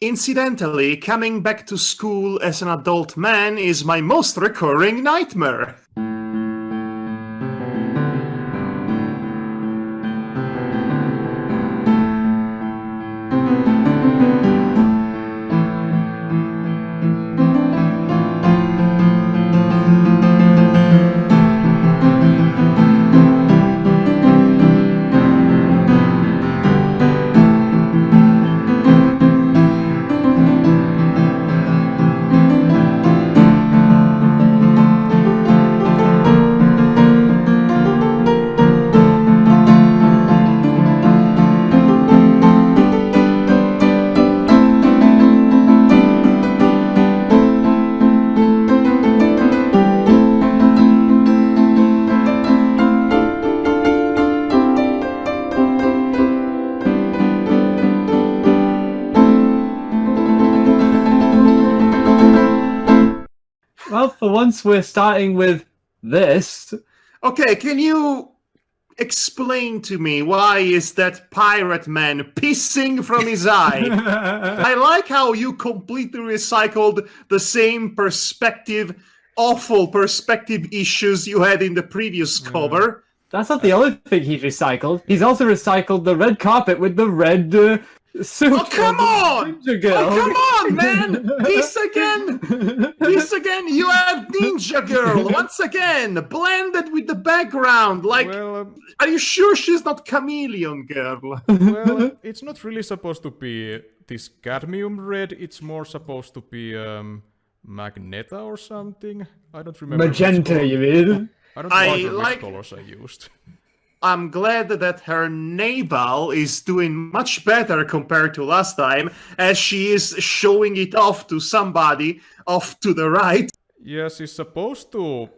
Incidentally, coming back to school as an adult man is my most recurring nightmare. Well, for once we're starting with this. Okay, can you explain to me why is that pirate man pissing from his eye? I like how you completely recycled the same awful perspective issues you had in the previous cover. That's not the only thing he's recycled. He's also recycled the red carpet with the red suit. Oh, come on! Ninja girl. Oh, come on, man! This again! This again! You have Ninja Girl, once again, blended with the background. Like, are you sure she's not Chameleon Girl? Well, it's not really supposed to be this cadmium red. It's more supposed to be Magneta or something. I don't remember. Magenta, you mean? I don't remember which colors I used. I'm glad that her navel is doing much better compared to last time, as she is showing it off to somebody off to the right. Yeah, she's supposed to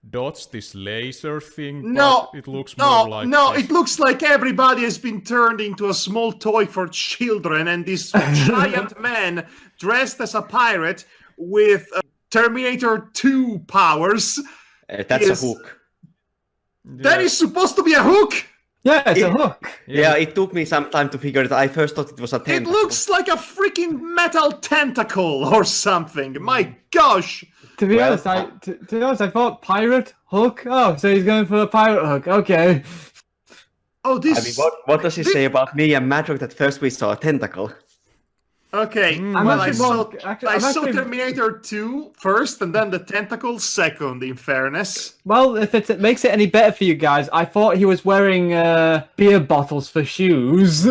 dodge this laser thing, No, but it looks more like... No, it looks like everybody has been turned into a small toy for children, and this giant man dressed as a pirate with Terminator 2 powers. That's a hook. That is supposed to be a hook! Yeah, it's a hook. Yeah, it took me some time to figure it out. I first thought it was a tentacle. It looks like a freaking metal tentacle or something. My gosh! To be honest, I thought pirate hook. Oh, so he's going for a pirate hook. Okay. Oh, this... I mean, what does he say about me and Madhog that first we saw a tentacle? Okay, well, I saw Terminator 2 first, and then the tentacle second, in fairness. Well, if it makes it any better for you guys, I thought he was wearing beer bottles for shoes.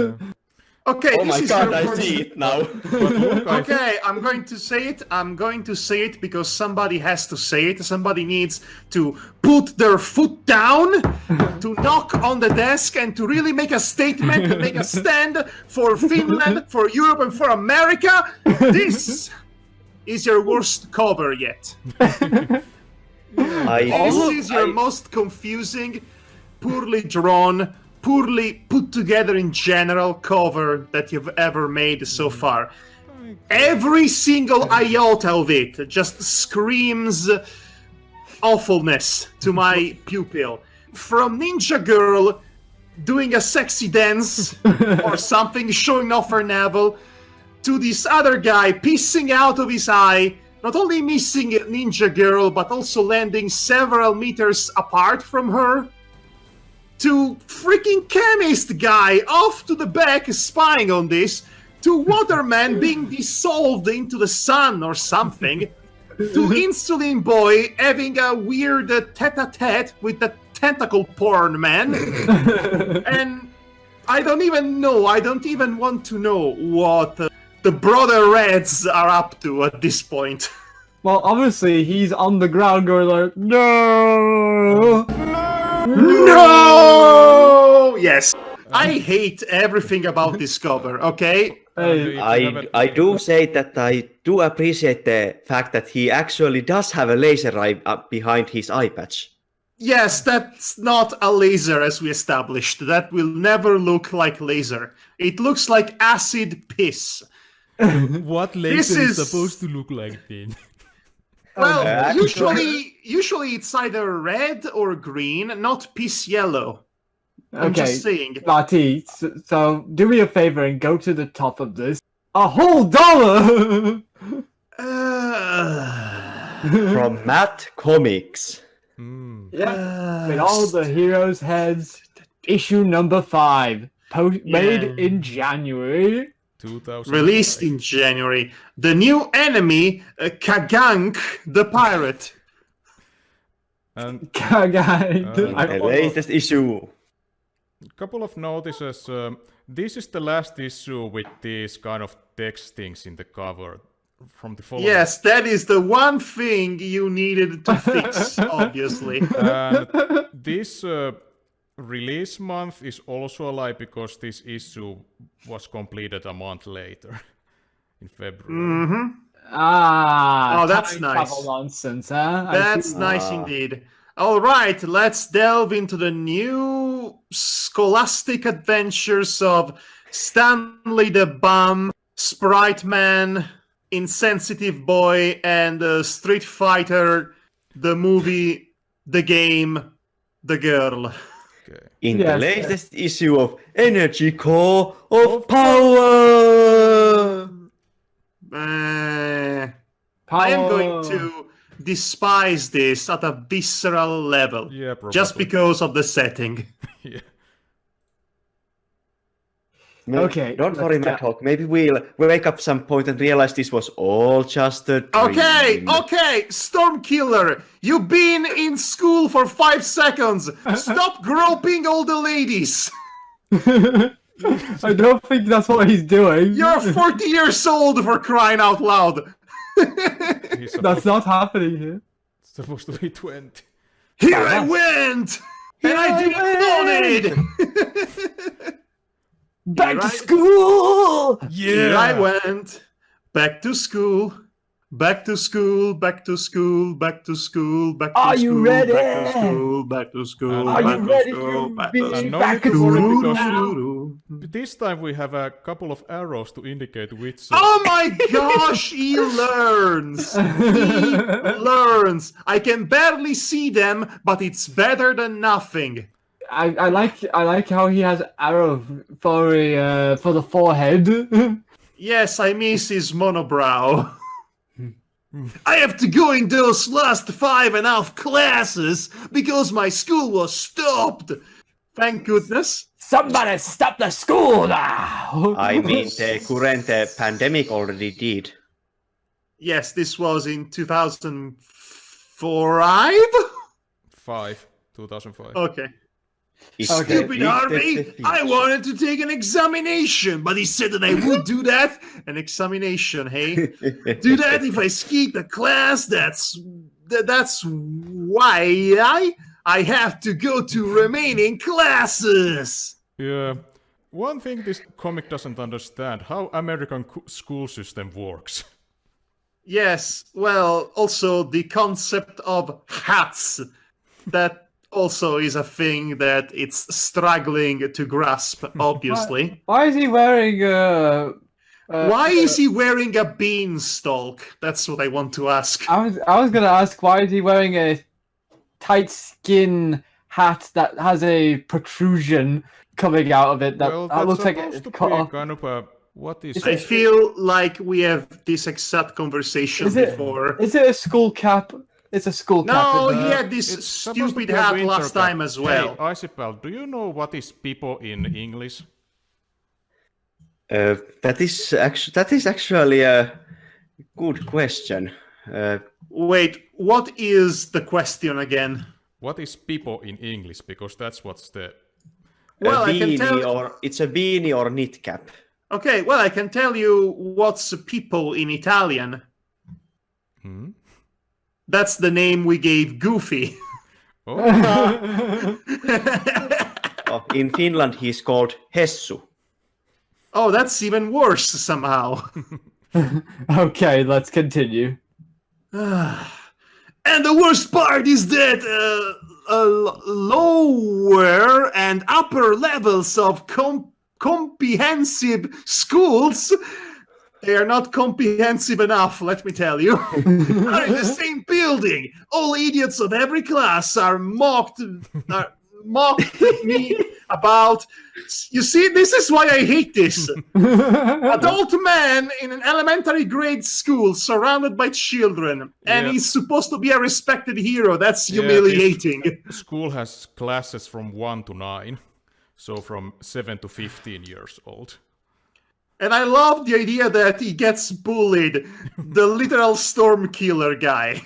Okay, oh my god, I see it now. Okay, I'm going to say it. I'm going to say it because somebody has to say it. Somebody needs to put their foot down, to knock on the desk, and to really make a statement, to make a stand for Finland, for Europe, and for America. This is your worst cover yet. This is your most confusing, poorly drawn, poorly put together in general cover that you've ever made so far. Every single iota of it just screams awfulness to my pupil. From Ninja Girl doing a sexy dance or something, showing off her navel, to this other guy pissing out of his eye, not only missing Ninja Girl, but also landing several meters apart from her, to freaking chemist guy off to the back spying on this, to Waterman being dissolved into the sun or something, to Insulin Boy having a weird tete-a-tete with the tentacle porn man, and I don't even know, I don't even want to know what the Brother Reds are up to at this point. Well, obviously, he's on the ground going like, no! No! Yes. I hate everything about this cover, okay? Hey, I do say that I do appreciate the fact that he actually does have a laser eye behind his eye patch. Yes, that's not a laser as we established. That will never look like laser. It looks like acid piss. What laser is supposed to look like then? Well, usually it's either red or green, not piss yellow. I'm just saying. Marty, so do me a favor and go to the top of this. $1. From Matt Comics. Yeah, with all the heroes' heads. Issue number 5, made in January. 2000. Released in January. The new enemy, Kagank the pirate. And The latest issue. couple of notices. This is the last issue with these kind of text things in the cover from the following. Yes, that is the one thing you needed to fix, obviously. And this release month is also a lie because this issue was completed a month later, in February. Oh, that's time nice. travel nonsense, huh? That's nice indeed. All right, let's delve into the new scholastic adventures of Stanley the Bum, Sprite Man, Insensitive Boy, and Street Fighter, the movie, the game, the girl. Okay. In the Yes. latest issue of Energy Core of Power. I am going to despise this at a visceral level, Yeah, probably. just because of the setting. Yeah. Okay, Don't let's worry, go. Madhog. Maybe we'll wake up some point and realize this was all just a dream. Okay, Stormkiller, you've been in school for 5 seconds. Stop groping all the ladies. I don't think that's what he's doing. You're 40 years old, for crying out loud. He's That's not happening here. supposed to be 20. Here I went, and I didn't want it. Back to Right. school! Here I went, back to school. Back to school, back to school, back to school, back to Are school, you ready? back to school, back to school, Are back you to ready school, to back be to school. No back need to in worry school because now? this time we have a couple of arrows to indicate which. Oh my gosh, he learns! He learns! I can barely see them, but it's better than nothing. I like how he has arrow for the forehead. Yes, I miss his monobrow. I have to go in those last 5.5 classes because my school was stopped. Thank goodness. Somebody stop the school now! I mean, the current pandemic already did. Yes, this was in 2005? 2005. Okay. It's Stupid the Harvey! future. I wanted to take an examination, but he said that I would do that. An examination, hey? Do that if I skip a class. That's why I have to go to remaining classes. Yeah. One thing this comic doesn't understand, how American school system works. Yes, well, also the concept of hats. That also is a thing that it's struggling to grasp, obviously. Why is he wearing Why is he wearing a beanstalk? That's what I want to ask. I was gonna ask, why is he wearing a tight skin hat that has a protrusion coming out of it that, Well, that that's looks like supposed it's to cut be off? kind of a... What is I it? feel like we have this exact conversation Is it- before. Is it a school cap? It's a school cap. No, isn't he it? had this It's supposed to stupid be a hat winter last cap. time as well. Hey, Isipel, do you know what is pipo in English? That is actually a good question. Wait, what is the question again? What is pipo in English? Because that's what's the... Well, a I can beanie tell. it's a beanie or knit cap. Okay, well, I can tell you what's people in Italian. Hmm? That's the name we gave Goofy. Oh, Oh, in Finland, he's called Hessu. Oh, that's even worse somehow. Okay, let's continue. And the worst part is that lower and upper levels of comprehensive schools, they are not comprehensive enough, let me tell you, are in the same building. All idiots of every class are mocked at me about... You see, this is why I hate this. Adult man in an elementary grade school surrounded by children, and Yeah. he's supposed to be a respected hero. That's Yeah, humiliating. School has classes from 1 to 9, so from 7 to 15 years old. And I love the idea that he gets bullied. The literal storm killer guy.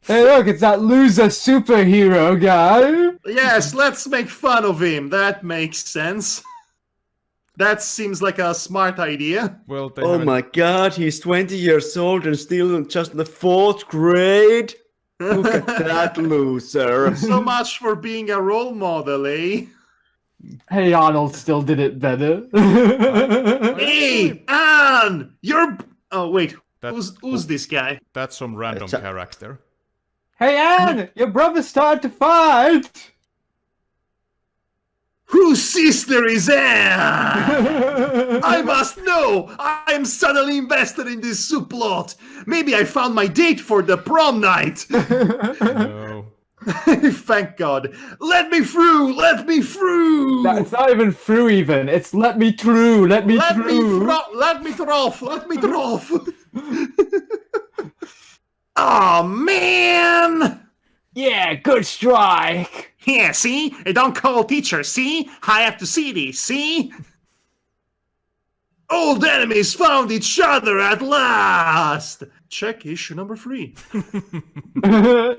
Hey, look, it's that loser superhero guy. Yes, let's make fun of him. That makes sense. That seems like a smart idea. Well, they Oh haven't- my god, he's 20 years old and still just in the 4th grade? Look at that loser. So much for being a role model, eh? Hey, Arnold still did it better. Hey, Anne! You're... Oh, wait. That's- Who's this guy? That's some random It's a- character. Hey, Anne, your brother started to fight. Whose sister is Anne? I must know! I'm suddenly invested in this subplot. Maybe I found my date for the prom night. No. Thank God. Let me through! Let me through! It's not even through even. It's let me through. Let me Let me through. let me through! Let me through! Oh man! Yeah, good strike. Yeah, see? I don't call teacher, see? I have to see this, see? Old enemies found each other at last! Check issue number 3.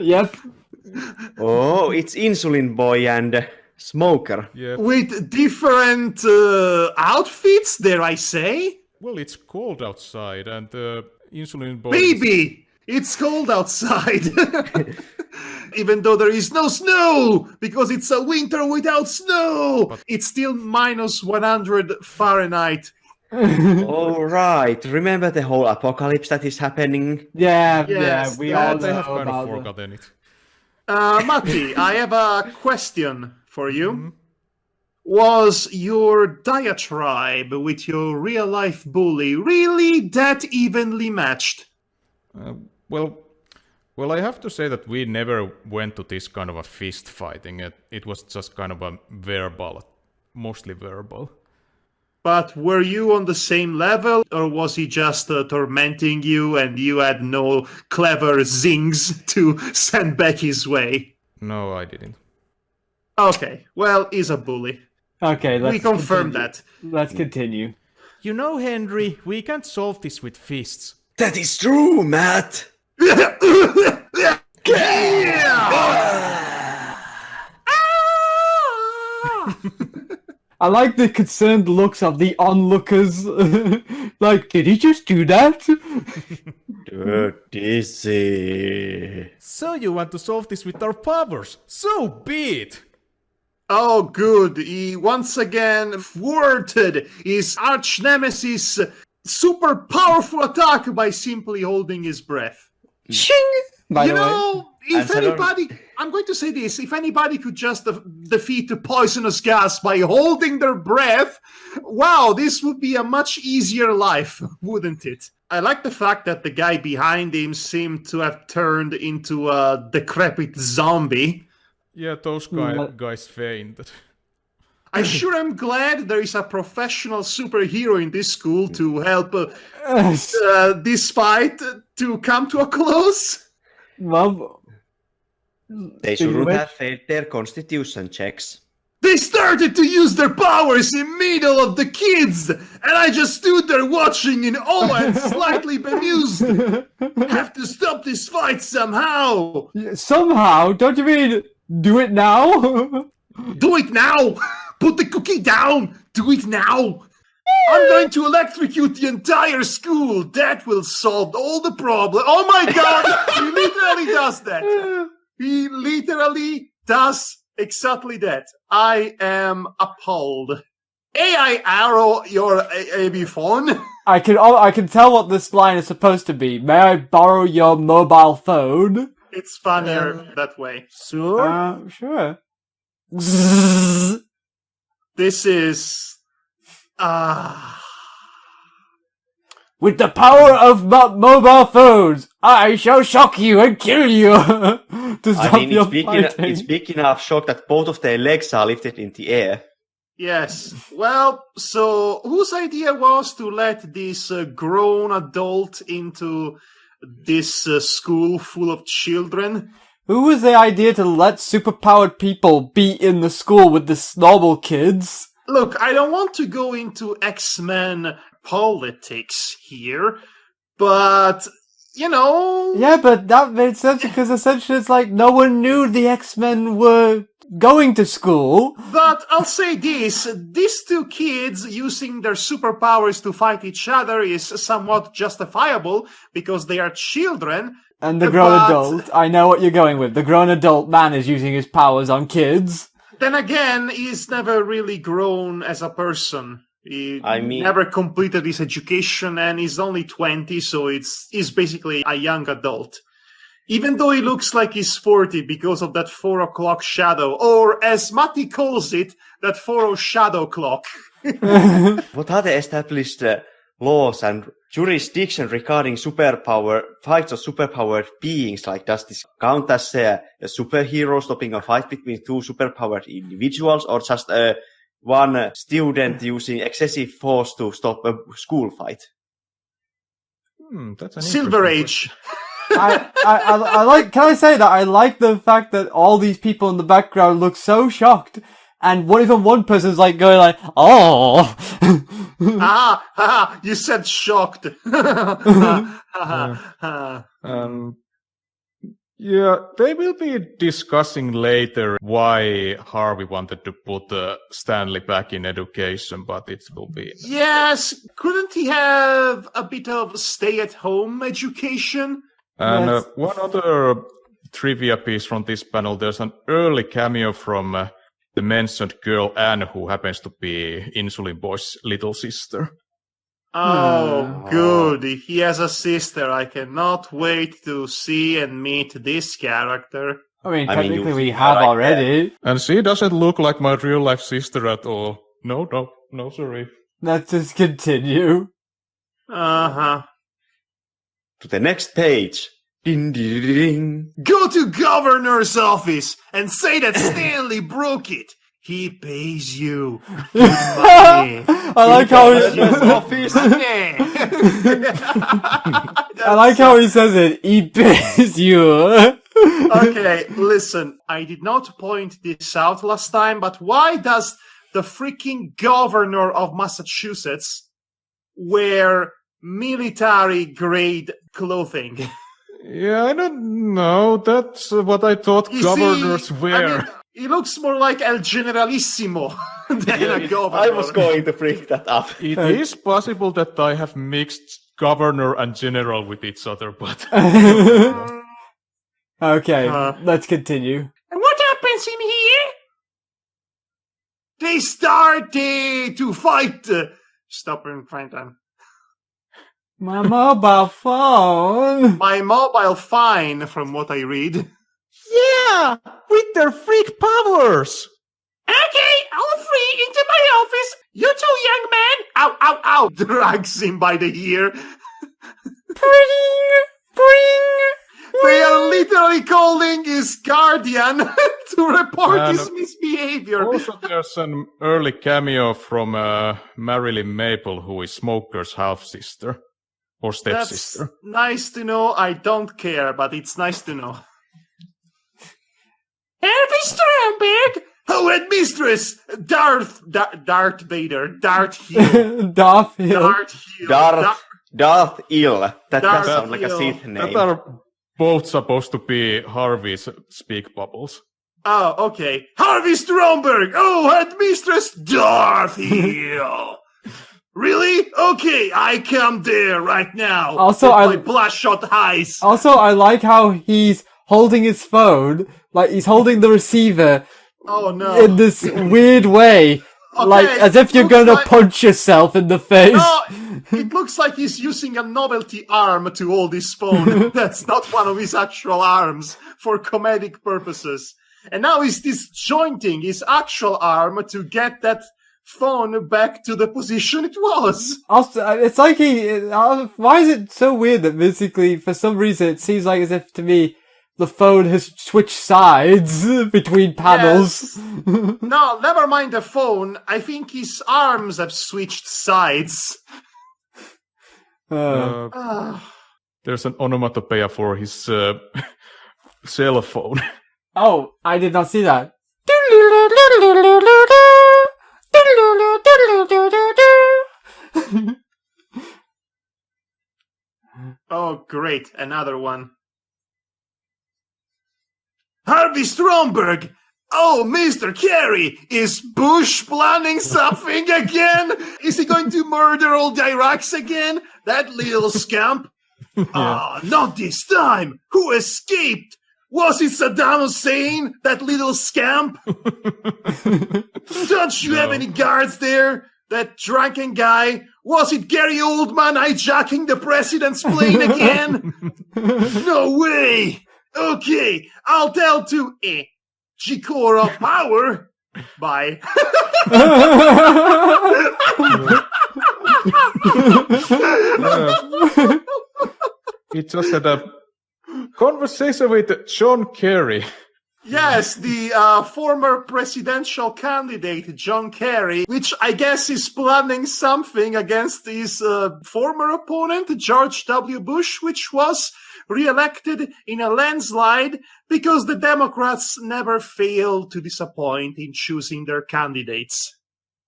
Yep. Oh, it's Insulin Boy and Smoker. Yeah. With different outfits, dare I say? Well, it's cold outside, and insulin boy. Baby! It's cold outside! Even though there is no snow! Because it's a winter without snow! It's still minus 100 Fahrenheit. All right. Remember the whole apocalypse that is happening? Yeah, Yes, we that all They know have kind of about it. forgotten it. Matty, I have a question for you. Was your diatribe with your real-life bully really that evenly matched? Well, I have to say that we never went to this kind of a fist fighting. It was just kind of a verbal, mostly verbal. But were you on the same level, or was he just tormenting you and you had no clever zings to send back his way? No, I didn't. Okay, well, he's a bully. Okay, let's We confirm continue. that. Let's continue. You know, Henry, we can't solve this with fists. That is true, Matt. I like the concerned looks of the onlookers. Like, did he just do that? Dizzy. So you want to solve this with our powers? So be it! Oh, good. He once again thwarted his arch nemesis' super powerful attack by simply holding his breath. Shing! By You the way. know, if And so- anybody, I'm going to say this, if anybody could just defeat the poisonous gas by holding their breath, wow, this would be a much easier life, wouldn't it? I like the fact that the guy behind him seemed to have turned into a decrepit zombie. Yeah, those guys fainted. I sure am glad there is a professional superhero in this school to help this fight to come to a close. Well, They shouldn't have failed their constitution checks. They started to use their powers in middle of the kids, and I just stood there watching in awe and slightly bemused. Have to stop this fight somehow. somehow, don't you mean do it now? Do it now. Put the cookie down. Do it now. I'm going to electrocute the entire school. That will solve all the problem. Oh my God! He literally does that. He literally does exactly that. I am appalled. AI arrow your AB phone. I can tell what this line is supposed to be. May I borrow your mobile phone? It's funnier that way. Sure. This is with the power of mobile phones, I shall shock you and kill you to stop your fighting. It's big enough shock that both of their legs are lifted in the air. Yes. Well, so whose idea was to let this grown adult into this school full of children? Who was the idea to let superpowered people be in the school with the normal kids? Look, I don't want to go into X-Men politics here, but, you know... Yeah, but that made sense because essentially it's like no one knew the X-Men were going to school. But I'll say this, these two kids using their superpowers to fight each other is somewhat justifiable because they are children. And the grown adult, I know what you're going with. The grown adult man is using his powers on kids. Then again, he's never really grown as a person. He never completed his education and he's only 20, so he's basically a young adult. Even though he looks like he's 40 because of that 4 o'clock shadow, or as Matty calls it, that 4 shadow clock. What are the established laws and jurisdiction regarding fights of superpowered beings? Like, does this count as a superhero stopping a fight between two superpowered individuals, or just one student using excessive force to stop a school fight? That's an Silver Age. I like. Can I say that I like the fact that all these people in the background look so shocked, and even one person's like going like, "Oh." You said shocked. Yeah, they will be discussing later why Harvey wanted to put Stanley back in education, but it will be... Yes, couldn't he have a bit of stay-at-home education? And one other trivia piece from this panel, there's an early cameo from the mentioned girl Anne, who happens to be Insulin Boy's little sister. Oh, good. He has a sister. I cannot wait to see and meet this character. I mean, technically we have already. And she doesn't look like my real-life sister at all. No, sorry. Let's just continue. Uh-huh. To the next page. Ding, ding, ding. Go to governor's office and say that Stanley broke it. He pays you good money. I like how he says it. He pays you. Okay, listen. I did not point this out last time, but why does the freaking governor of Massachusetts wear military-grade clothing? Yeah, I don't know. That's what I thought governors wear. I mean, he looks more like El Generalissimo than a governor. I was going to bring that up. It is possible that I have mixed governor and general with each other, but... Okay, let's continue. And what happens in here? They started to fight. Stop and find them. My mobile phone. My mobile fine, from what I read. Yeah, with their freak powers. Okay, all three into my office. You two, young man. Ow, ow, ow. Drags him by the ear. They are literally calling his guardian to report his misbehavior. Also, there's an early cameo from Marilyn Maple, who is Smoker's half-sister. Or stepsister. That's nice to know. I don't care, but it's nice to know. Harvey Stromberg! Oh, and Mistress! Darth Vader. Darth Hill. Darth Hill. Darth Hill. Darth Ill. That Darth does sound like a Ill. Sith name. That are both supposed to be Harvey's speak bubbles. Oh, okay. Harvey Stromberg! Oh, and Mistress Darth Hill! Really? Okay, I come there right now. Also, with my bloodshot eyes. Also, I like how he's holding his phone, like he's holding the receiver. Oh no! In this weird way, Okay, like as if you're gonna punch yourself in the face. No, it looks like he's using a novelty arm to hold his phone. That's not one of his actual arms for comedic purposes. And now he's disjointing his actual arm to get that phone back to the position it was. Also, it's like why is it so weird that basically, for some reason, it seems like as if to me, the phone has switched sides between panels. Yes. No, never mind the phone. I think his arms have switched sides. There's an onomatopoeia for his cell phone. Oh, I did not see that. Oh, great. Another one. Harvey Stromberg! Oh, Mr. Kerry! Is Bush planning something again? Is he going to murder all the Iraqs again? That little scamp? Not this time! Who escaped? Was it Saddam Hussein? That little scamp? Don't you have any guards there? That drunken guy? Was it Gary Oldman hijacking the president's plane again? No way! Okay, I'll tell to ENERGYCORE of power. Bye. He just had a conversation with John Kerry. Yes, the former presidential candidate, John Kerry, which I guess is planning something against his former opponent, George W. Bush, which was re-elected in a landslide because the Democrats never fail to disappoint in choosing their candidates.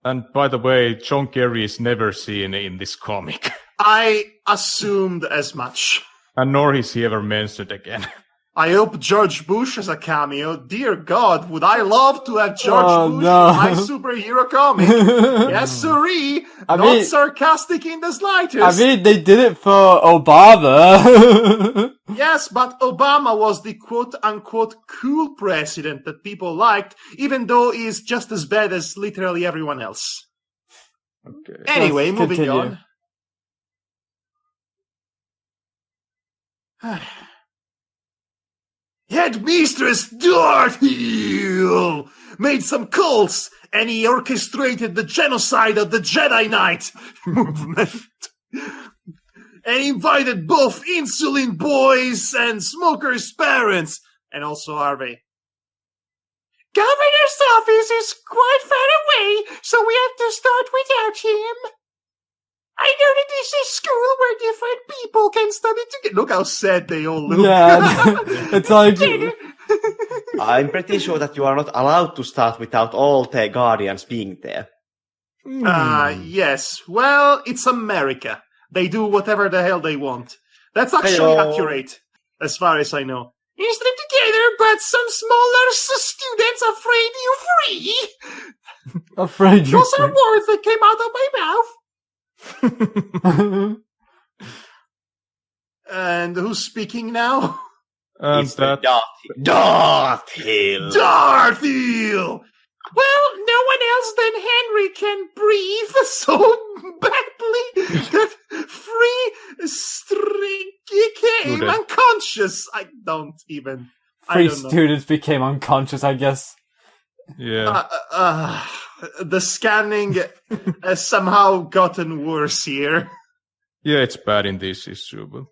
And by the way, John Kerry is never seen in this comic. I assumed as much. And nor is he ever mentioned again. I hope George Bush has a cameo. Dear God, would I love to have George Bush no. in my superhero comic? Yes, sirree. Not sarcastic in the slightest. I mean, they did it for Obama. Yes, but Obama was the quote-unquote cool president that people liked, even though he's just as bad as literally everyone else. Okay. Anyway, Let's moving continue. on. Headmistress Darthill made some calls, and he orchestrated the genocide of the Jedi Knight movement. And invited both Insulin Boys and Smoker's parents, and also Harvey. Governor's office is quite far away, so we have to start without him. I know that this is school where different people can study together. Look how sad they all look. Yeah, it's like... I'm pretty sure that you are not allowed to start without all the guardians being there. Yes. Well, it's America. They do whatever the hell they want. That's actually accurate, as far as I know. You study together, but some smaller students afraid you free. Afraid you Those are words that came out of my mouth. And who's speaking now? And It's the that Darthill. Darthill! Well, no one else than Henry can breathe so badly that Free became unconscious. I don't know. students became unconscious, I guess. yeah. The scanning has somehow gotten worse here. Yeah, it's bad in this issue, but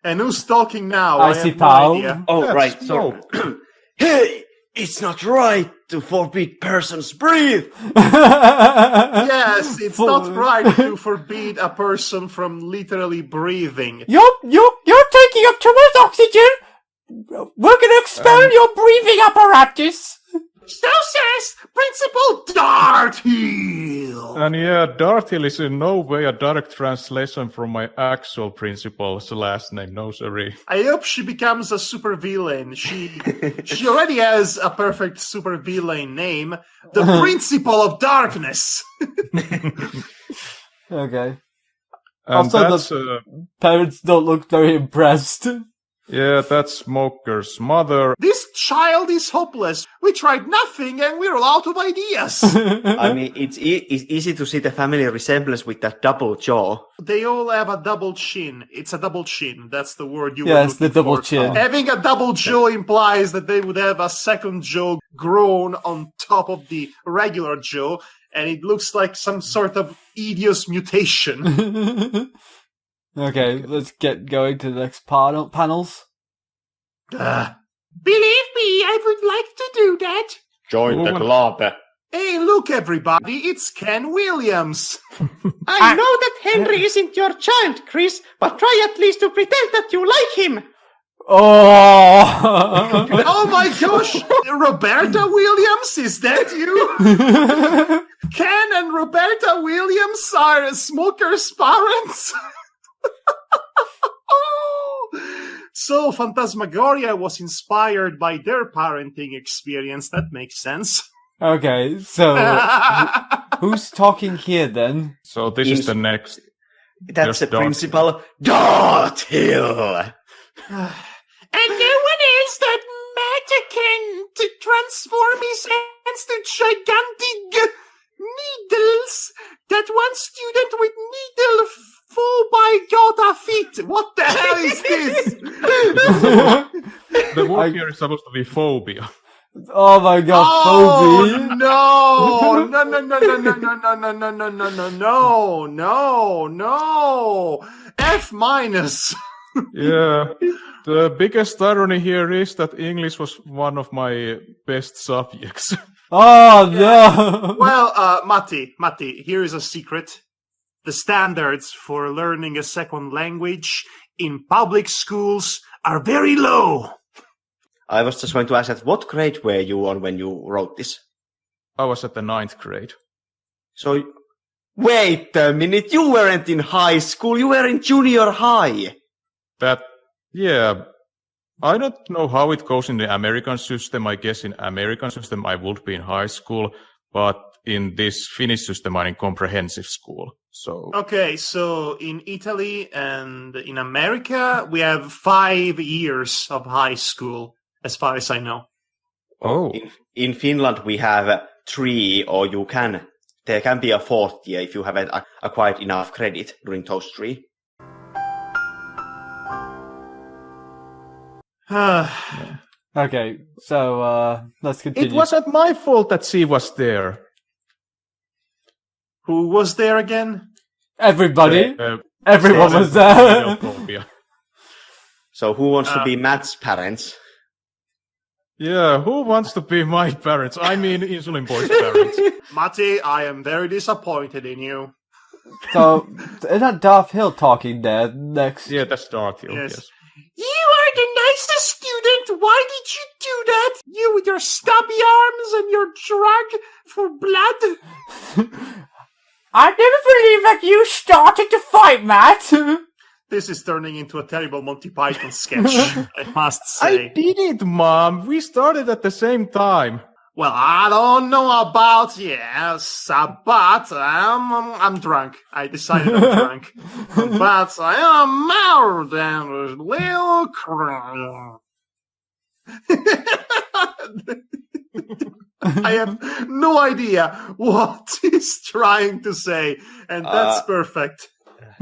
And who's talking now? I I see have Paul. no idea. Oh, That's right. So, hey, it's not right to forbid persons breathe. Yes, it's not right to forbid a person from literally breathing. You're taking up too much oxygen. We're gonna expel your breathing apparatus. So says Principal Darthill! and yeah, Darthill is in no way a direct translation from my actual principal's last name. No, sorry. I hope she becomes a supervillain. She already has a perfect supervillain name, the Principal of Darkness. Okay. And Also, that's Parents don't look very impressed. Yeah, that's Smoker's mother. This child is hopeless. We tried nothing and we're all out of ideas. I mean, it's easy to see the family resemblance with that double jaw. They all have a double chin. It's a double chin. That's the word you were Yes, looking the double for. chin. Having a double jaw implies that they would have a second jaw grown on top of the regular jaw, and it looks like some sort of idios mutation. Okay, let's get going to the next panels. Believe me, I would like to do that. Join the club. Hey, look, everybody, it's Ken Williams. I know that Henry isn't your child, Chris, but try at least to pretend that you like him. Oh! Oh my gosh! Roberta Williams, is that you? Ken and Roberta Williams are Smoker's parents? So Phantasmagoria was inspired by their parenting experience. That makes sense. Okay, so who's talking here then? So this is the next. That's the There's Dart. principal. Dart Hill. And no one else that matter can to transform his hands to gigantic needles. That one student with needle 4x feet. What the hell is this? The word here is supposed to be phobia. Oh my god, Oh Phoebe! no! No! No! No! No! No! No! No! No! No! No! No! No! No! F minus. Yeah. The biggest irony here is that English was one of my best subjects. Oh no! Well, Matti, here is a secret. The standards for learning a second language in public schools are very low. I was just going to ask that, what grade were you on when you wrote this? I was at the 9th grade. So, wait a minute, you weren't in high school, you were in junior high. Yeah. I don't know how it goes in the American system. I guess in American system I would be in high school, but in this Finnish system I'm in comprehensive school. So Okay, so in Italy and in America, we have 5 years of high school, as far as I know. oh, In Finland we have 3, or there can be a 4th year if you haven't acquired enough credit during those 3. Okay, so let's continue. it wasn't my fault that she was there. Who was there again? Everybody! Uh, Everyone was there! Phobia. So who wants to be Matt's parents? Yeah, who wants to be my parents? I mean, Insulin Boy's parents. Matti, I am very disappointed in you. So, is that Darth Hill talking there next? Yeah, that's Darth Hill, Yes. yes. You are the nicest student. Why did you do that? You with your stubby arms and your drug for blood. I never believe that you started the fight, Matt! This is turning into a terrible Monty Python sketch, I must I say. didn't, Mom. We started at the same time. Well, I don't know about yes, but I'm drunk. I decided I'm drunk. But I am more than a little I have no idea what he's trying to say, and that's perfect.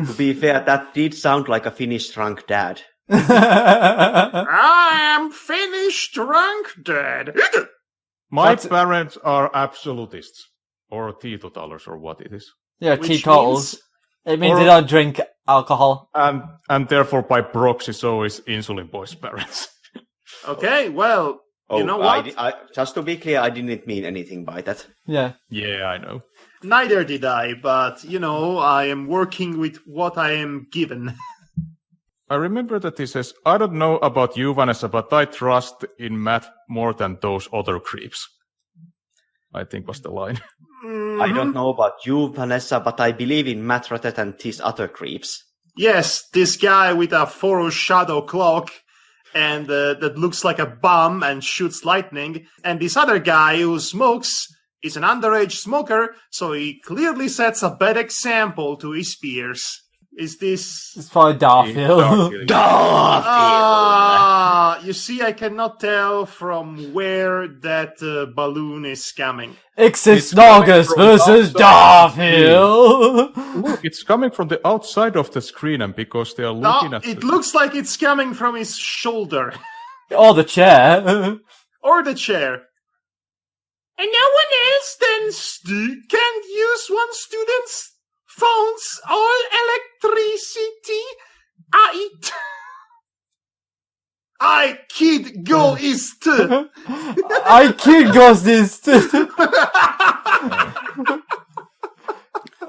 To be fair, that did sound like a Finnish drunk dad. I am finished drunk, Dad. My That's- parents are absolutists. Or teetotalers, or what it is. Yeah, Which teetotals. means- It means Or- they don't drink alcohol. And therefore, by proxy, so is Insulin Boy's parents. Okay, well, you know what? Just to be clear, I didn't mean anything by that. Yeah. Yeah, I know. Neither did I, but, I am working with what I am given. I remember that he says, I don't know about you, Vanessa, but I trust in Matt more than those other creeps. I think was the line. I don't know about you, Vanessa, but I believe in Matt rather than these other creeps. Yes, this guy with a foreshadow cloak and that looks like a bomb and shoots lightning, and this other guy who smokes is an underage smoker, so he clearly sets a bad example to his peers. Is this... It's probably Darfield. You see, I cannot tell from where that balloon is coming. Ixis It's coming Naugus from versus outside. Darfield! Look, it's coming from the outside of the screen, and because they are looking No, at it looks like it's coming from his shoulder. Or the chair. Or the chair. And no one else then can use one student's phones, all electricity. I kid go ist. I kid Ghost ist.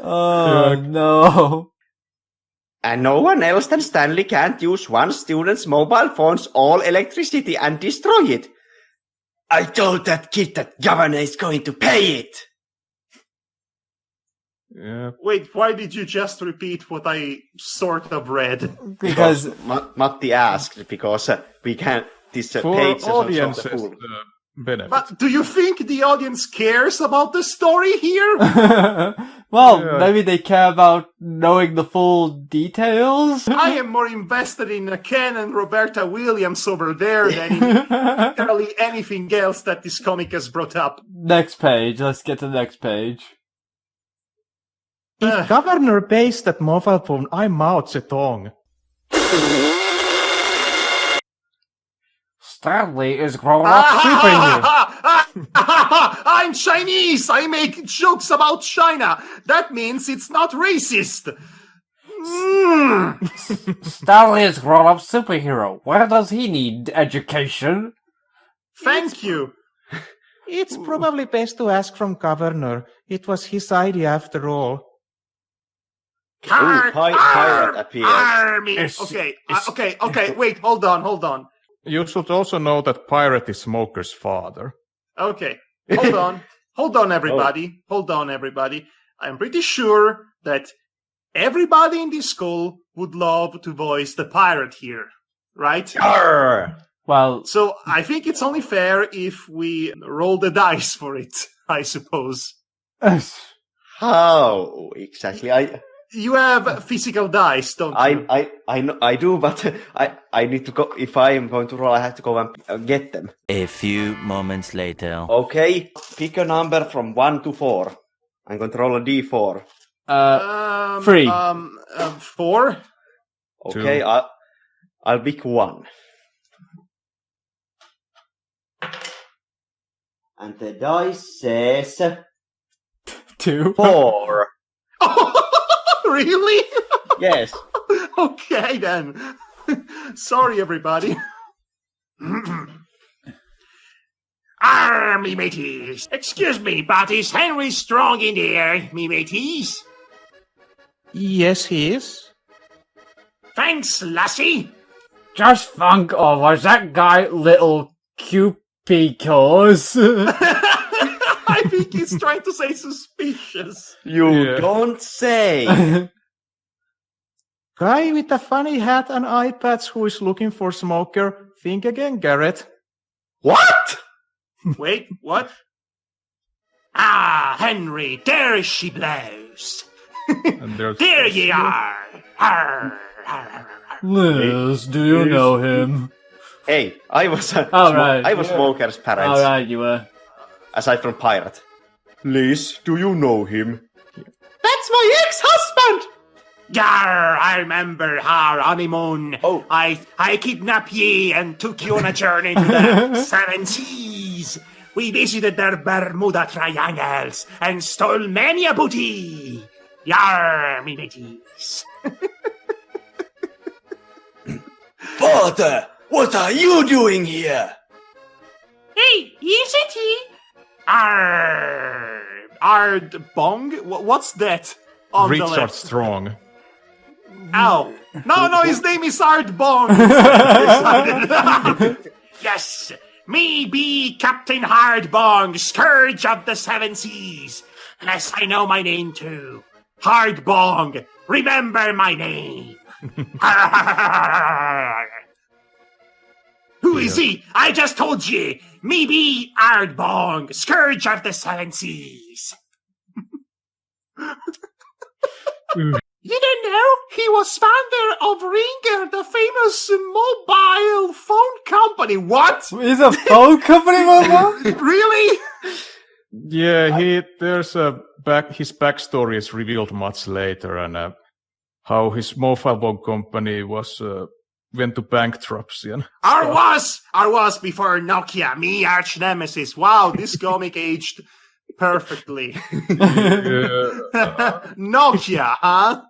Oh no. And no one else than Stanley can't use one student's mobile phone's all electricity and destroy it. I told that kid that governor is going to pay it. Yeah. Wait, why did you just repeat what I sort of read? Because Matti asked because we can't. This For page doesn't show the audiences, full. benefit. But do you think the audience cares about the story here? well, Yeah. maybe they care about knowing the full details. I am more invested in Ken and Roberta Williams over there than in literally anything else that this comic has brought up. Next page. Let's get to the next page. If governor pays that mobile phone, I'm Mao Zedong. Stanley is grown up superhero. I'm Chinese! I make jokes about China! That means it's not racist! Stanley is grown up superhero. Where does he need education? Thank you. It's probably best to ask from governor. It was his idea after all. Pirate appears. Army. It's- Okay, wait, hold on. You should also know that Pirate is Smoker's father. Okay, hold on, everybody. Hold on, everybody. I'm pretty sure that everybody in this school would love to voice the pirate here, right? Arr! Well, So I think it's only fair if we roll the dice for it, I suppose. How exactly? You have physical dice, don't you? I know I do, but I need to go. If I am going to roll, I have to go and get them. A few moments later. Okay, pick a number from 1 to 4. I'm going to roll a d4. 3. 4? Okay, I'll pick 1. And the dice says 2. 4. Really? Yes. Okay, then. Sorry, everybody. Me mateys. Excuse me, but is Henry Strong in the air, me mateys? Yes, he is. Thanks, lassie. Just think, or was that guy little Cupicos? I think he's trying to say suspicious. You don't say. Guy with a funny hat and eye patch who is looking for Smoker. Think again, Garrett. What? Wait, what? Ah, Henry, there she blows. And there's There ye are. Arr, arr, arr, arr. Liz, do you know him? Hey, I was right. I was Smoker's parents. Alright, you were. Aside from Pirate. Liz, do you know him? That's my ex-husband! Gar, I remember our honeymoon. Oh. I kidnapped ye and took you on a journey to the seven seas. We visited their Bermuda Triangles and stole many a booty. Yar, me mateys. Father, what are you doing here? Hey, isn't he? Ard Bong? What's that on the Richard left? Strong. Ow. No, his name is Ard Bong. Yes, me be Captain Hardbong, Scourge of the Seven Seas. Yes, I know my name too. Hardbong, remember my name. Who is he? I just told ye. Me be Ardbong, Scourge of the Seven Seas. You don't know? He was founder of Ringer, the famous mobile phone company. What? He's a phone company, Madhog? Really? Yeah, his backstory is revealed much later, and how his mobile phone company went to bankruptcy. And I was before Nokia, me arch nemesis. Wow, this comic aged perfectly. Nokia, huh?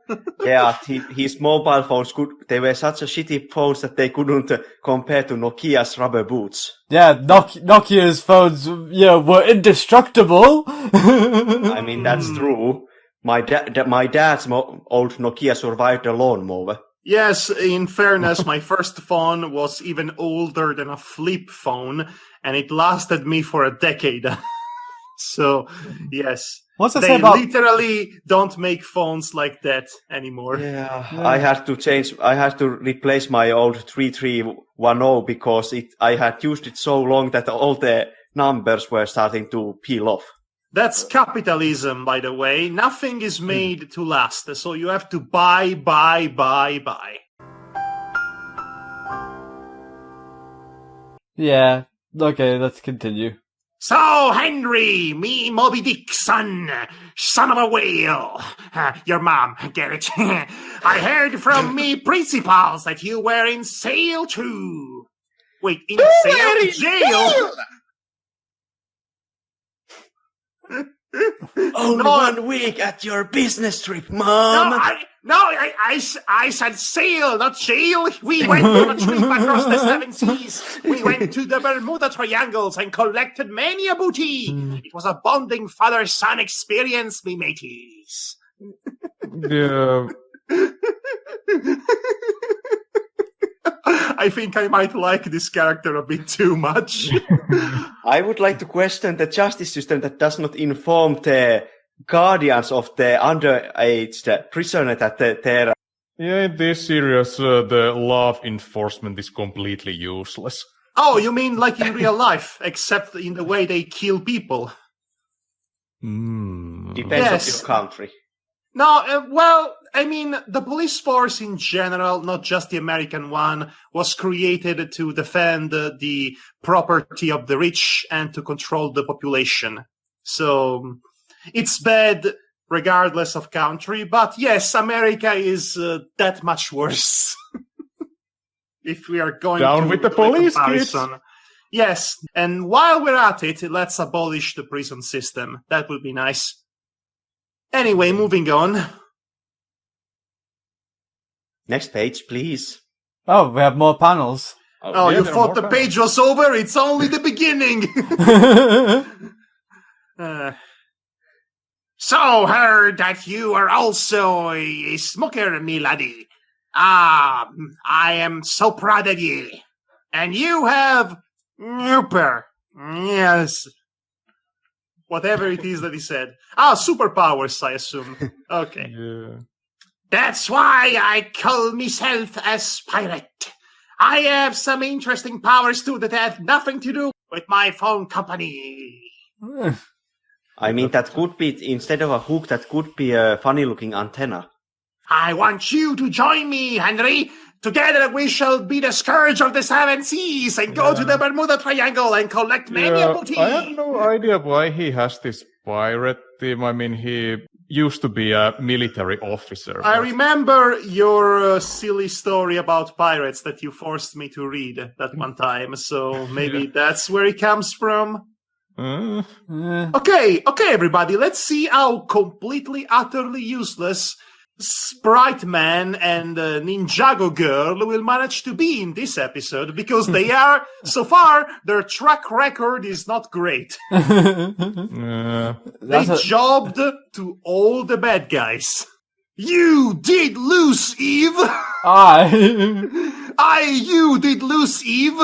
Yeah, his mobile phones they were such a shitty phones that they couldn't compare to Nokia's rubber boots. Yeah, Nokia's phones, were indestructible. I mean, that's true. My dad's old Nokia survived a lawnmower. Yes, in fairness, my first phone was even older than a flip phone, and it lasted me for a decade. So, yes. What's that they say about... literally don't make phones like that anymore. Yeah, I had to replace my old 3310 because I had used it so long that all the numbers were starting to peel off. That's capitalism, by the way. Nothing is made to last, so you have to buy. Yeah, okay, let's continue. So, Henry, me Moby Dick, son of a whale. Your mom, get it? I heard from me principals that you were in sail too. Wait, in jail? Only 1 week at your business trip, Mom. I said sail, not jail. We went on a trip across the 7 seas. We went to the Bermuda Triangles and collected many a booty. It was a bonding father-son experience, me mateys. yeah, I think I might like this character a bit too much. I would like to question the justice system that does not inform the guardians of the underage prisoner that they're... Yeah, in this series, the law enforcement is completely useless. Oh, you mean like in real life, except in the way they kill people? Depends on your country. No, well, I mean, the police force in general, not just the American one, was created to defend the property of the rich and to control the population. So, it's bad regardless of country, but yes, America is that much worse. If we are going down with the police, kids. Yes, and while we're at it, let's abolish the prison system. That would be nice. Anyway, moving on. Next page, please. Oh, we have more panels. Oh, yeah, you there are thought more the panels. page was over? It's only the beginning! So, heard that you are also a smoker, me laddie. I am so proud of you. And you have... Super. Yes. Whatever it is that he said. Superpowers, I assume. Okay. Yeah. That's why I call myself a pirate. I have some interesting powers too that have nothing to do with my phone company. I mean, that could be, instead of a hook, that could be a funny-looking antenna. I want you to join me, Henry. Together we shall be the scourge of the 7 seas and go to the Bermuda Triangle and collect many a booty. I have no idea why he has this pirate team. I mean, he used to be a military officer. I remember your silly story about pirates that you forced me to read that one time, so maybe that's where it comes from. Okay, everybody, let's see how completely, utterly useless Sprite Man and Ninjago Girl will manage to be in this episode, because they are, so far, their track record is not great. They jobbed to all the bad guys. You did lose, Eve! You did lose, Eve!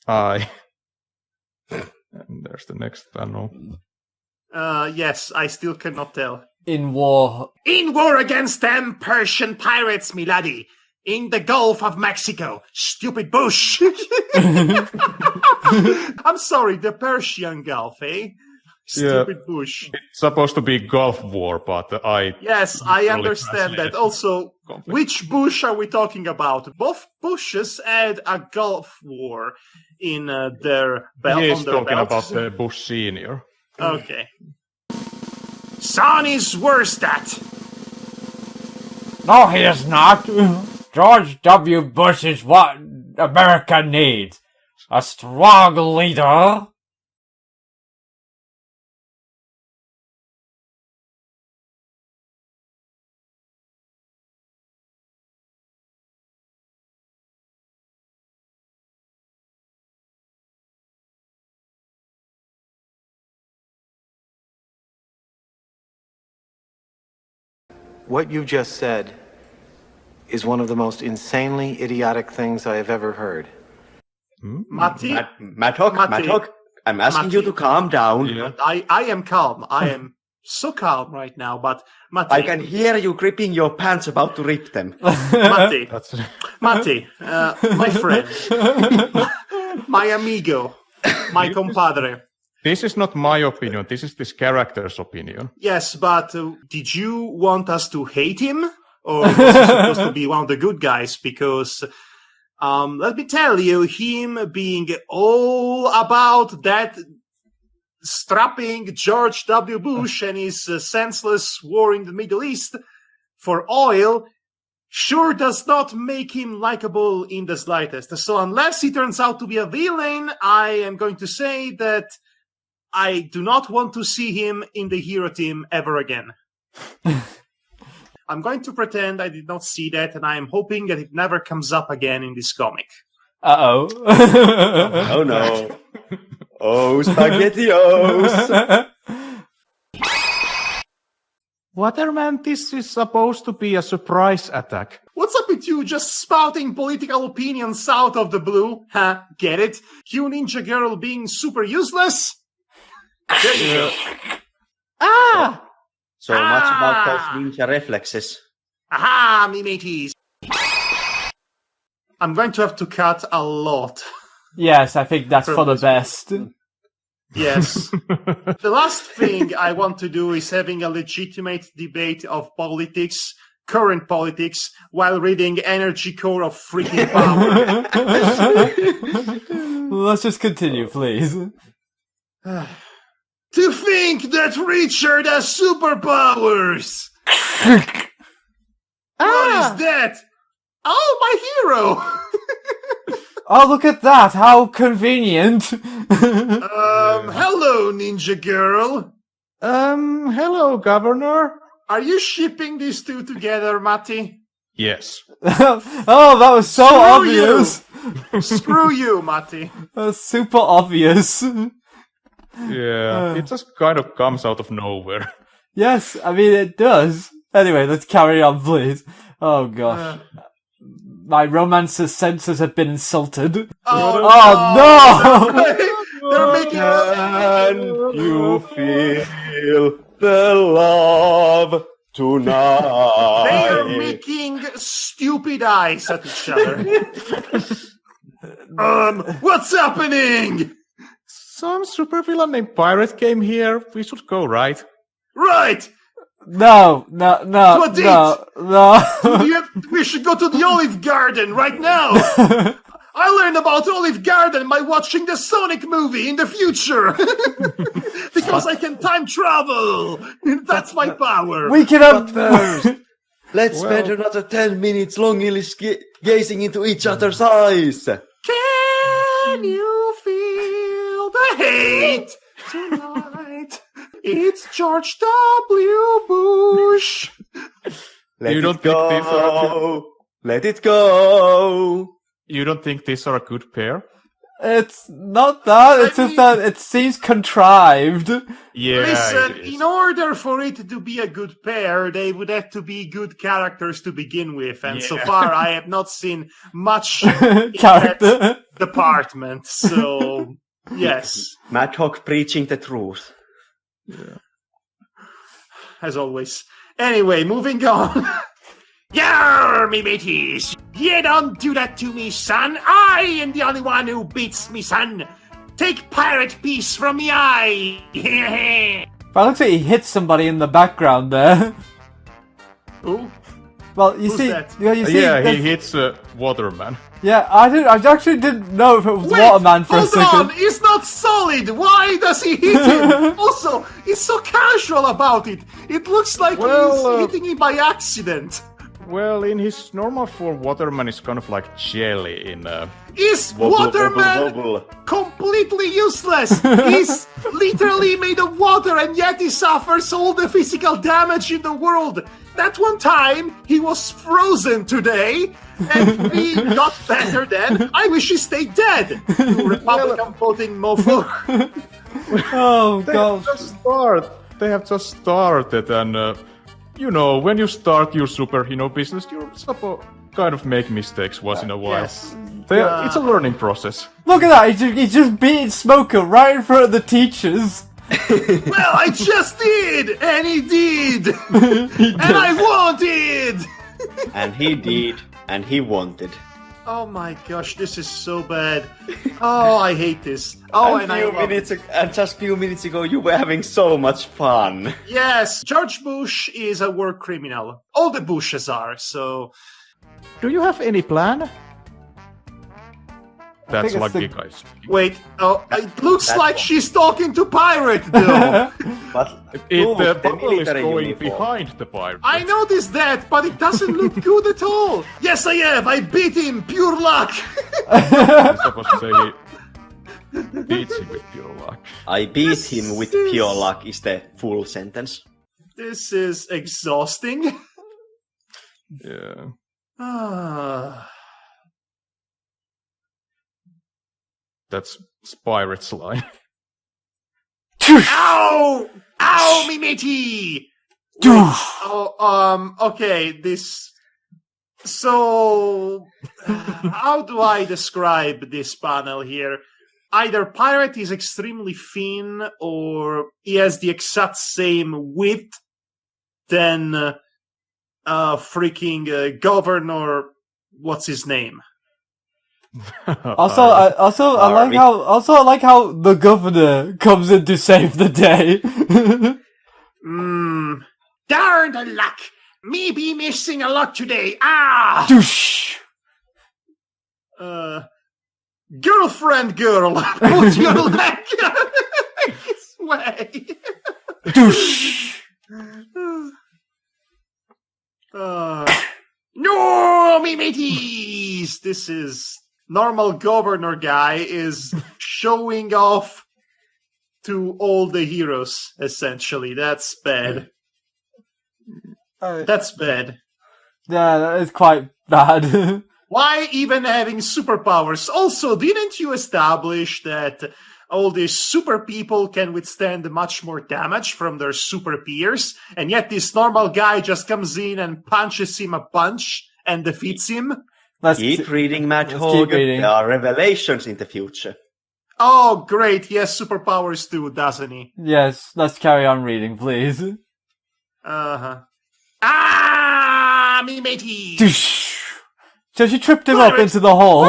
And there's the next panel. Yes, I still cannot tell. In war. In war against them Persian pirates, me laddie. In the Gulf of Mexico. Stupid bush. I'm sorry, the Persian Gulf, eh? Stupid Bush. It's supposed to be Gulf War, but Yes, I literally understand that. translated Also, completely. which Bush are we talking about? Both Bushes had a Gulf War in their belt. He's on their talking belt. about Bush Senior. Okay. Son is worse at. No, he is not. George W. Bush is what America needs. A strong leader. What you just said is one of the most insanely idiotic things I have ever heard. Matty, Madhog, Matty. Madhog, I'm asking you to calm down. Yeah. I am calm. I am so calm right now, but Matty, I can hear you gripping your pants about to rip them. Matty, That's Matty, my friend, my amigo, my compadre. This is not my opinion. This is this character's opinion. Yes, but did you want us to hate him? Or was he supposed to be one of the good guys? Because, let me tell you, him being all about that strapping George W. Bush and his senseless war in the Middle East for oil sure does not make him likable in the slightest. So unless he turns out to be a villain, I am going to say that I do not want to see him in the hero team ever again. I'm going to pretend I did not see that, and I am hoping that it never comes up again in this comic. Uh-oh. Oh no. Oh, SpaghettiOs! Waterman, this is supposed to be a surprise attack. What's up with you just spouting political opinions out of the blue? Huh? Get it? Q Ninja Girl being super useless? There you go. Ah! So much about those ninja reflexes. Aha, me mateys. I'm going to have to cut a lot. Yes, I think that's for the best. Yes. The last thing I want to do is having a legitimate debate of politics, current politics, while reading ENERGYCORE of freaking power. Let's just continue, please. To think that Richard has superpowers! What is that? Oh, my hero! Oh, look at that! How convenient! Hello, Ninja Girl. Hello, Governor. Are you shipping these two together, Matty? Yes. Oh, that was so Screw you. obvious! Screw you, Matty. That's super obvious. Yeah, it just kind of comes out of nowhere. Yes, I mean, it does. Anyway, let's carry on, please. Oh, gosh. My romance's senses have been insulted. Oh, no! They're making Can you feel the love tonight? They are making stupid eyes at each other. What's happening? Some supervillain named Pirate came here. We should go, right? Right. No. To a date. No. We should go to the Olive Garden right now. I learned about Olive Garden by watching the Sonic movie in the future. Because I can time travel. That's my power. We can have... First, let's spend another 10 minutes longingly gazing into each other's eyes. Can you feel the hate tonight? It's George W. Bush. Let You it don't think these are go. Let it go. You don't think these are a good pair? It's not that, it's just that it seems contrived. Yeah. Listen, it is. in order for it to be a good pair, they would have to be good characters to begin with. And so Yeah. far, I have not seen much in that Character. department. So, yes, Madhog preaching the truth. as always. Anyway, moving on. Yarr, me mateys! You don't do that to me, son! I am the only one who beats me, son! Take pirate piece from the eye! But it looks like he hits somebody in the background there. Ooh. Well, you Who's see, that? you see, Yeah, he there's- hits Waterman. yeah, I actually didn't know if it was Wait, Waterman for a hold second. on! It's not solid! Why does he hit him? Also, he's so casual about it! It looks like Well, he's hitting him by accident! Well, in his normal form, Waterman is kind of like jelly in... Is Wobble, Waterman wobble, wobble. completely useless? He's literally made of water and yet he suffers all the physical damage in the world! That one time, he was frozen today, and he got better then. I wish he stayed dead! You Republican voting mofo. Oh god. They have just started, and you know, when you start your superhero business, you're supposed kind of make mistakes once in a while. Yes. It's a learning process. Look at that, he just beat Smoker right in front of the teachers. Well, I just did, and he did, and I wanted. And he did, and he wanted. Oh my gosh, this is so bad. Oh, I hate this. Oh, and I love it. And just few minutes ago, you were having so much fun. Yes, George Bush is a war criminal. All the Bushes are. So Do you have any plan? That's think like it's the the- guys. wait. Oh, it looks That's like one. she's talking to pirate though. But The the bubble is military going uniform. behind the pirate. I noticed that, but it doesn't look good at all. Yes, I have. I beat him. Pure luck. I'm supposed to say he beats him with pure luck. I beat him with pure luck is the full sentence. This is exhausting. Yeah. Ah. That's Pirate's line. Ow! Ow, me matey! Okay, this... So... how do I describe this panel here? Either Pirate is extremely thin, or he has the exact same width than freaking Governor... What's his name? Also, I like how the governor comes in to save the day. Darn the luck! Me be missing a lot today. Ah! Doosh. Girlfriend girl, put your leg this way. Doosh. No, me mateys! This is normal governor guy is showing off to all the heroes, essentially. That's bad. That's bad. Yeah, that is quite bad. Why even having superpowers? Also, didn't you establish that all these super people can withstand much more damage from their super peers, and yet this normal guy just comes in and punches him a punch and defeats him? Keep reading, Madhog. keep reading. There are revelations in the future. Oh, great. He has superpowers too, doesn't he? Yes, let's carry on reading, please. Uh-huh. Ah, me matey! Doosh. So she tripped him up into the hole.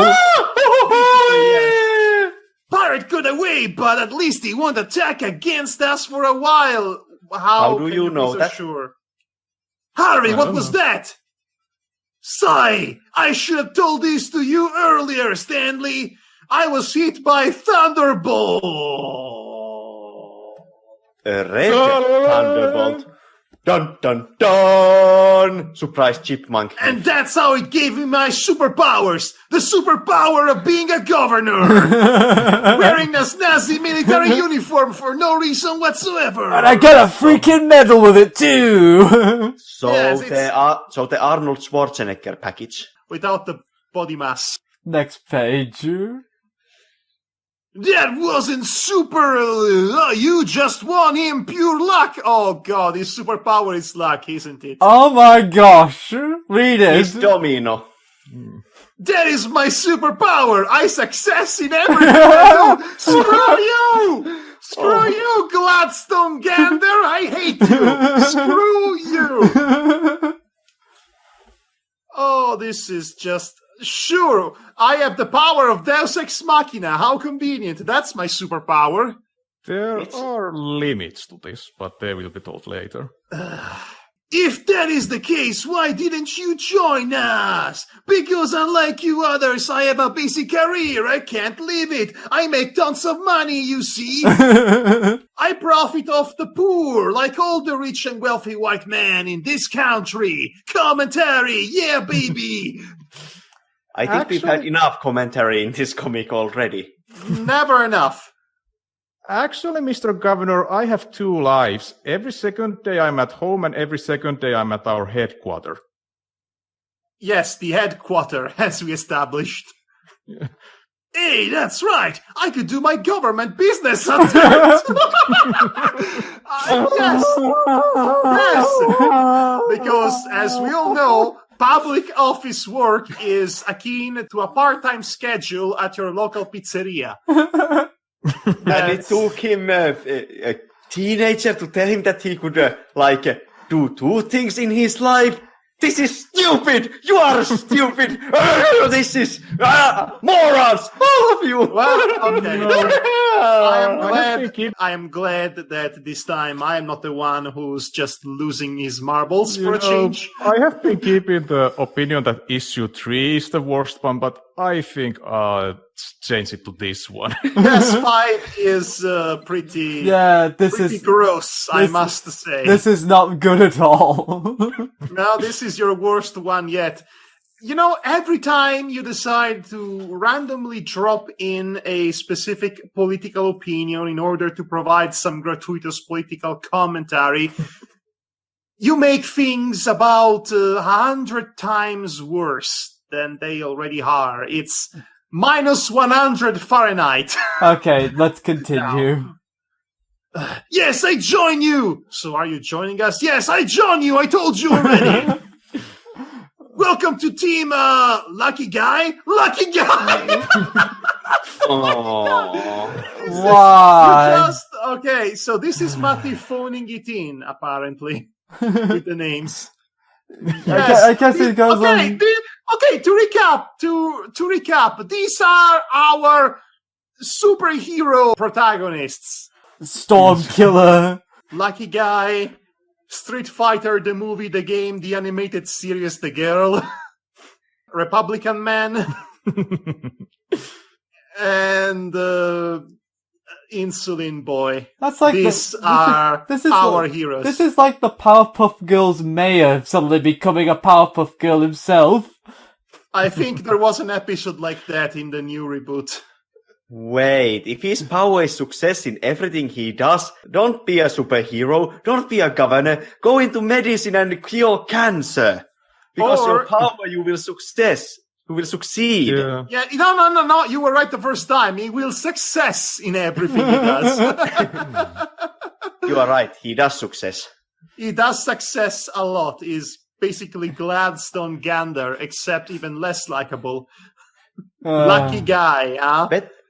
Pirate got away, but at least he won't attack against us for a while. How do can you be know so that? Sure? Harry, what was that? Sigh! I should have told this to you earlier, Stanley. I was hit by Thunderbolt. A red thunderbolt. Dun dun dun! Surprise chipmunk. And that's how it gave me my superpowers. The superpower of being a governor. Wearing a snazzy military uniform for no reason whatsoever. And I got a freaking medal with it too. So Yes, the Arnold Schwarzenegger package. Without the body mass. Next page. That wasn't super. You just won him pure luck. Oh god, his superpower is luck, isn't it? Oh my gosh. Read It's it. Domino. That is my superpower. I success in everything I do. Screw you! Screw you, Gladstone Gander! I hate you! Screw you! Oh, this is just... Sure, I have the power of Deus Ex Machina. How convenient. That's my superpower. There are limits to this, but they will be told later. If that is the case, why didn't you join us? Because unlike you others, I have a busy career. I can't leave it. I make tons of money, you see. I profit off the poor, like all the rich and wealthy white men in this country. Commentary, yeah, baby. I think we've had enough commentary in this comic already. Never enough. Actually, Mr. Governor, I have 2 lives. Every second day I'm at home and every second day I'm at our headquarters. Yes, the headquarter, as we established. Yeah. Hey, that's right. I could do my government business on that. Yes. Because, as we all know, public office work is akin to a part-time schedule at your local pizzeria. And it took him a teenager to tell him that he could do 2 things in his life. This is stupid! You are stupid! This is morons! All of you! Well, okay. I am glad that this time I am not the one who's just losing his marbles for a change. I have been keeping the opinion that issue 3 is the worst one, but I think I'll change it to this one. Yes, 5 is pretty gross, I must say. This is not good at all. No, this is your worst one yet. You know, every time you decide to randomly drop in a specific political opinion in order to provide some gratuitous political commentary, you make things about 100 times worse than they already are. It's minus 100 Fahrenheit. Okay, let's continue. Yes, I join you! So are you joining us? Yes, I join you! I told you already! Welcome to Team Lucky Guy! Lucky Guy! Why? Okay, so this is Matty phoning it in, apparently, with the names. Yes. I guess it goes on. Okay, to recap, these are our superhero protagonists. Storm Killer. Lucky Guy, Street Fighter, the movie, the game, the animated series, the girl, Republican Man, and Insulin Boy. That's like this is our like, heroes. This is like the Powerpuff Girls mayor suddenly becoming a Powerpuff Girl himself. I think there was an episode like that in the new reboot. Wait, if his power is success in everything he does, don't be a superhero, don't be a governor, go into medicine and cure cancer. Because your power, you will succeed. Yeah, no, you were right the first time. He will success in everything he does. You are right, he does success. He does success a lot. He's basically Gladstone Gander, except even less likable. Lucky guy, huh?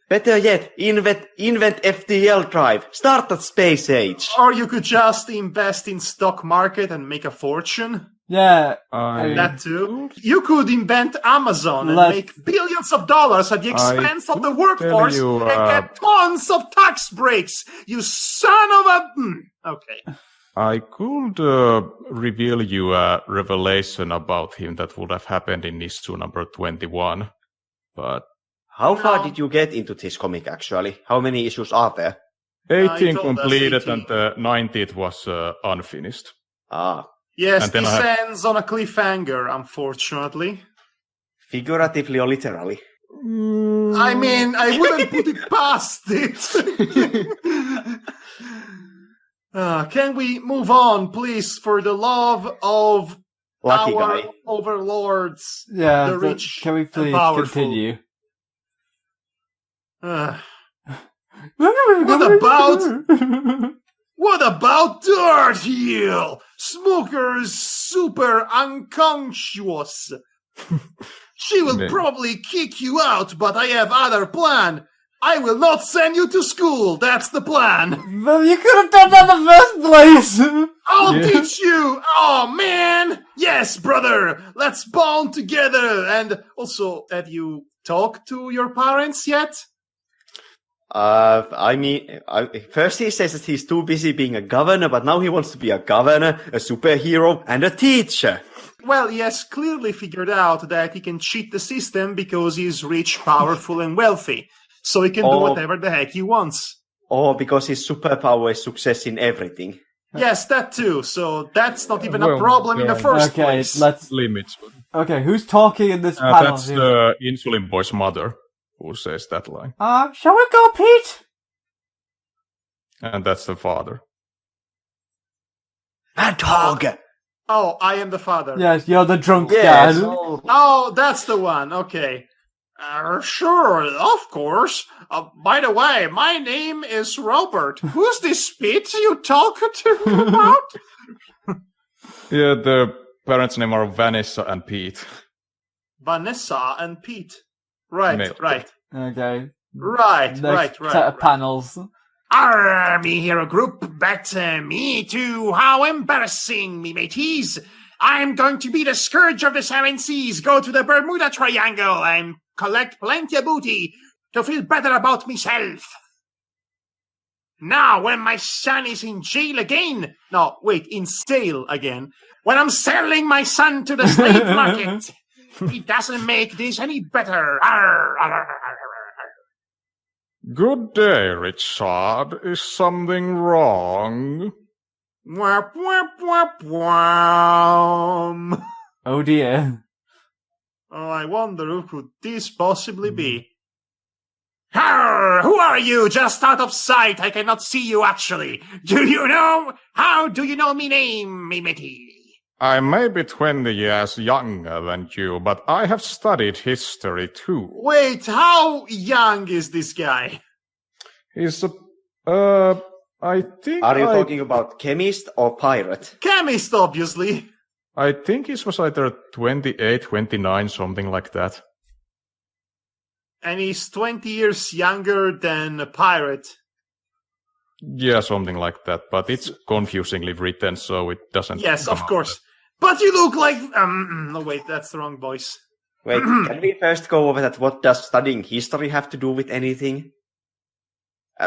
Better yet, invent FTL drive. Start at space age. Or you could just invest in stock market and make a fortune. Yeah. That too. You could invent Amazon and make billions of dollars at the expense of the workforce and get tons of tax breaks. You son of a... Okay. I could reveal you a revelation about him that would have happened in issue number 21, but... How far did you get into this comic, actually? How many issues are there? 18 completed 18. And the 19th was unfinished. Yes, this ends on a cliffhanger, unfortunately. Figuratively or literally? I mean, I wouldn't put it past it. Can we move on, please, for the love of Lucky our guy. overlords, yeah, the rich can we please continue? What about Dirt Heel? Smoker's super unconscious. She will probably kick you out, but I have other plan. I will not send you to school. That's the plan. Well, you could have done that in the first place. I'll teach you. Oh, man. Yes, brother. Let's bond together. And also, have you talked to your parents yet? First he says that he's too busy being a governor, but now he wants to be a governor, a superhero, and a teacher. Well, he has clearly figured out that he can cheat the system because he's rich, powerful, and wealthy. So he can do whatever the heck he wants. Oh, because his superpower is success in everything. Yes, that too. So that's not even a problem in the first place. Let's... Limits. Okay, who's talking in this panel? That's the Insulin Boy's mother who says that line. Shall we go, Pete? And that's the father. Madhog! Oh, I am the father. Yes, you're the drunk Yes. dad. Oh, that's the one. Okay. Sure, of course. By the way, my name is Robert. Who's this Pete you talking to about? Yeah, the parents' name are Vanessa and Pete. Vanessa and Pete. Right, Male. right. Okay. Right, Next right. set of panels. Me hero group, but me too. How embarrassing, me mateys. I'm going to be the scourge of the seven seas, go to the Bermuda Triangle, and collect plenty of booty to feel better about myself. Now, when my son is in jail again, no, wait, in sale again, when I'm selling my son to the slave market, it doesn't make this any better. Arr, arr, arr, arr. Good day, Richard. Is something wrong? Wap, wap, wap, wham. Oh dear. Oh, I wonder who could this possibly be? Arr, who are you? Just out of sight. I cannot see you actually. Do you know? How do you know me name, me matey? I may be 20 years younger than you, but I have studied history too. Wait, how young is this guy? He's I think Are you talking about chemist or pirate? Chemist, obviously. I think he was either 28, 29, something like that. And he's 20 years younger than a pirate. Yeah, something like that, but it's confusingly written, so it doesn't... Yes, come of out course. But you look like... no, wait, that's the wrong voice. Wait, can we first go over that? What does studying history have to do with anything?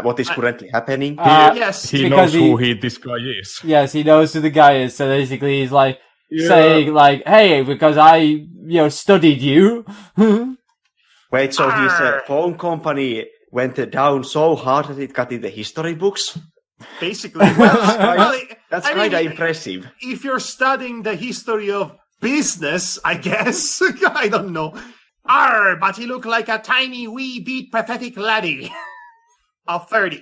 What is currently happening? Yes. He Because knows who this guy is. Yes, he knows who the guy is, so basically he's like saying like, hey, because I, studied you. Wait, so his phone company went down so hard that it got in the history books? Basically. Well, That's I mean, kind of impressive. If you're studying the history of business, I guess. I don't know. But he looked like a tiny, wee bit pathetic laddie. Of 30.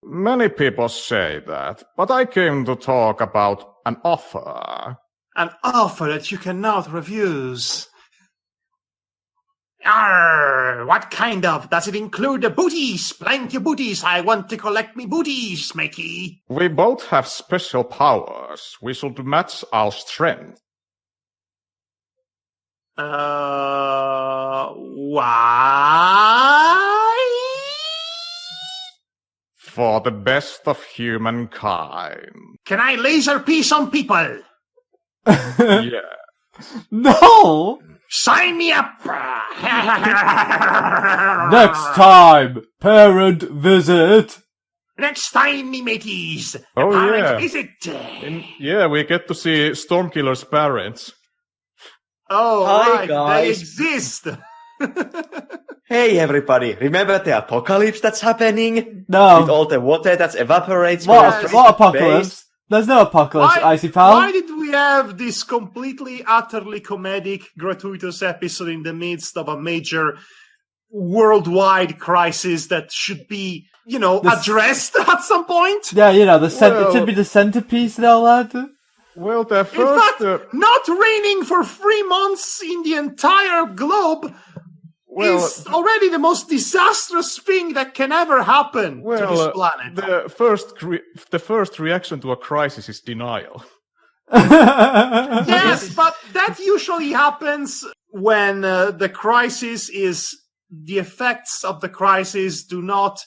Many people say that, but I came to talk about an offer. An offer that you cannot refuse. What kind of? Does it include the booties? Plenty of booties. I want to collect me booties, matey. We both have special powers. We should match our strength. Why? For the best of humankind. Can I laser piece on people? Yeah. No! Sign me up! Next time, parent visit. Next time, me mateys. Oh, Parent yeah. visit. Yeah, we get to see Stormkiller's parents. Oh, Hi, right, guys. they exist. Hey, everybody, remember the apocalypse that's happening? With No. all the water that evaporates? What, from what space? apocalypse? There's no apocalypse, Icy Pal. Why did we have this completely, utterly comedic, gratuitous episode in the midst of a major worldwide crisis that should be, addressed at some point? Yeah, it Well- should be the centerpiece and all that. Well, the In first... fact, not raining for 3 months in the entire globe is already the most disastrous thing that can ever happen to this planet. the first reaction to a crisis is denial. Yes, but that usually happens when the crisis is the effects of the crisis do not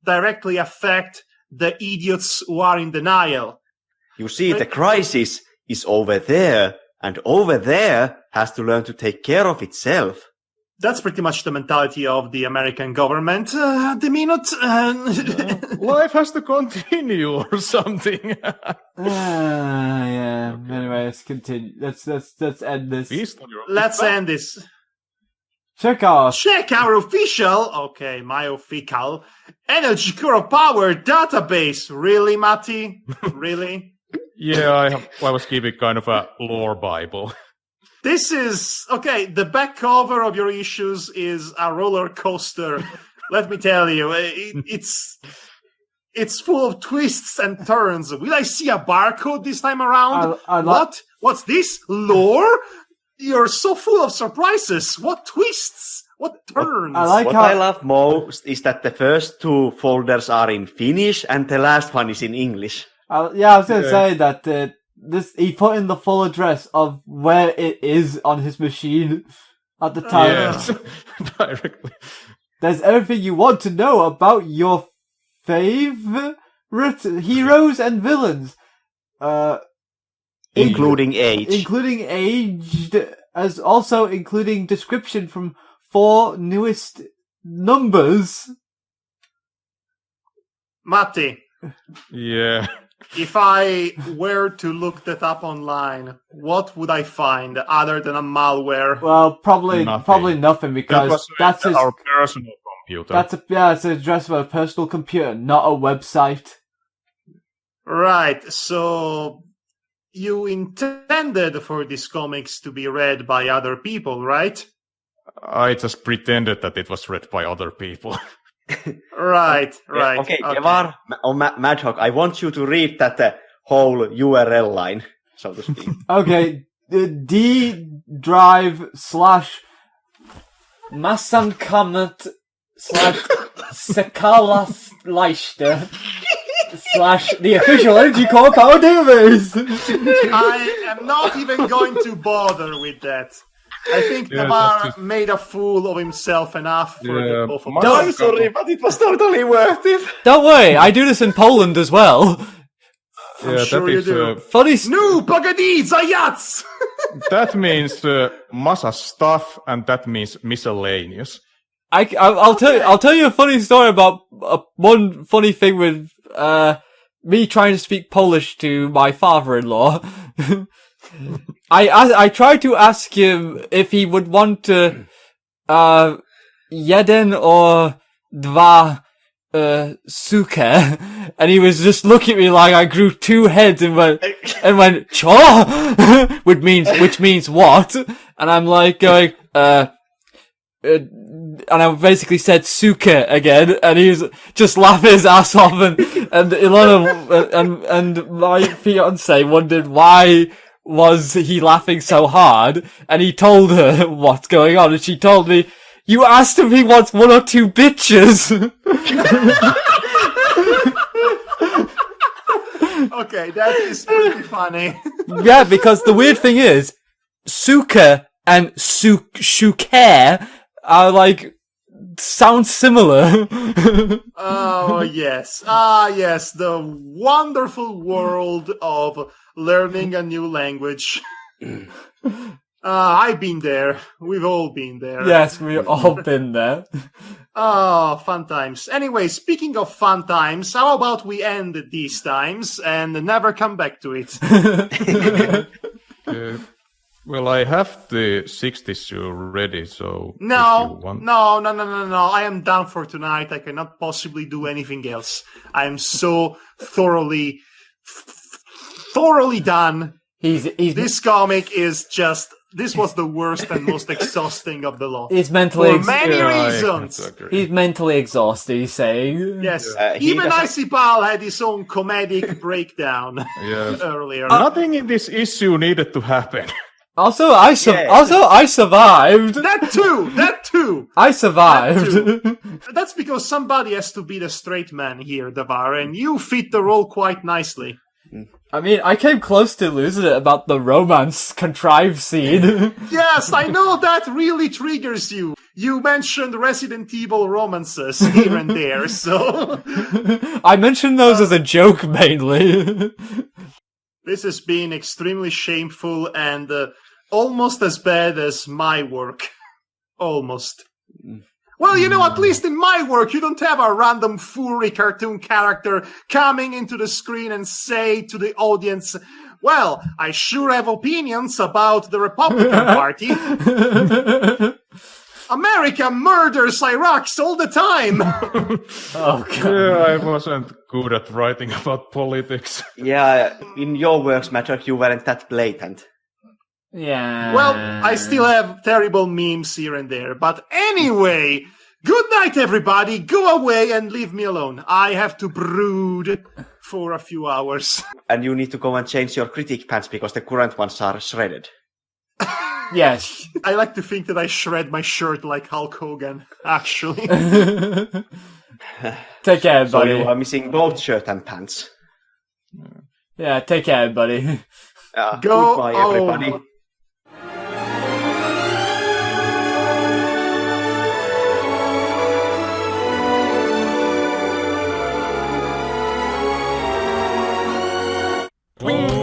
directly affect the idiots who are in denial. You see, the crisis is over there, and over there has to learn to take care of itself. That's pretty much the mentality of the American government. The minute. Life has to continue or something. Yeah. Anyway, let's continue. Let's end this. Feast on your Let's end this. Check our Check our official, okay, my official, ENERGYCORE Power database. Really, Matty? Really? Yeah, I was keeping kind of a lore Bible. This is, okay, the back cover of your issues is a roller coaster. Let me tell you, it's full of twists and turns. Will I see a barcode this time around? What? What's this? Lore? You're so full of surprises. What twists? What turns? What I love most is that the first two folders are in Finnish and the last one is in English. I was going to say that he put in the full address of where it is on his machine at the time. Yes, directly. There's everything you want to know about your favorite heroes and villains. Including age. Including aged, as also including description from 4 newest numbers. Matti, Yeah. if I were to look that up online, what would I find other than a malware? Well, probably nothing because that's his, our personal computer. it's an address of a personal computer, not a website. Right, so you intended for these comics to be read by other people, right? I just pretended that it was read by other people. Right. Okay, Kevar, or Madhog, I want you to read that whole URL line, so to speak. Okay, D drive / Massankamet / Sekalasleister / the official ENERGYCORE Power Database. I am not even going to bother with that. I think Tamar made a fool of himself enough for the both of us. I'm sorry, but it was totally worth it. Don't worry, I do this in Poland as well. Yeah, sure you do. Funny. No, pagadi, zayats! That means masa stuff, and that means miscellaneous. I'll tell you a funny story about one funny thing with me trying to speak Polish to my father-in-law. I tried to ask him if he would want jeden or dwa suke, and he was just looking at me like I grew 2 heads and went cho, which means what? And I'm like going and I basically said suke again, and he was just laughing his ass off, and Ilona and my fiance wondered why was he laughing so hard, and he told her what's going on, and she told me, "You asked him if he wants 1 or 2 bitches." Okay, that is pretty funny. Yeah, because the weird thing is, suka and shuker are like sound similar. Oh yes, yes, the wonderful world of learning a new language. I've been there. We've all been there. Yes, we've all been there. Oh, fun times. Anyway, speaking of fun times, how about we end these times and never come back to it? Well, I have the 6th issue ready, so No, if you want... no. I am done for tonight. I cannot possibly do anything else. I am so thoroughly done. This comic is just... This was the worst and most exhausting of the lot. He's mentally for many reasons. He's mentally exhausted, he's saying. Yes. Even Icipal had his own comedic breakdown earlier. Nothing in this issue needed to happen. Also, I survived. That too. I survived. That too. That's because somebody has to be the straight man here, Davar, and you fit the role quite nicely. I mean, I came close to losing it about the romance contrived scene. Yes, I know that really triggers you. You mentioned Resident Evil romances here and there, so... I mentioned those as a joke, mainly. This has been extremely shameful and almost as bad as my work. Almost. Well, you know, at least in my work, you don't have a random furry cartoon character coming into the screen and say to the audience, well, I sure have opinions about the Republican Party. America murders Iraqs all the time. Oh, God. Yeah, I wasn't good at writing about politics. Yeah, in your works, Madhog, you weren't that blatant. Yeah. Well, I still have terrible memes here and there. But anyway, good night, everybody. Go away and leave me alone. I have to brood for a few hours. And you need to go and change your critic pants because the current ones are shredded. Yes. I like to think that I shred my shirt like Hulk Hogan, actually. Take care, So buddy. you are missing both shirt and pants. Yeah, take care, buddy. Go Goodbye, home. everybody. Twing.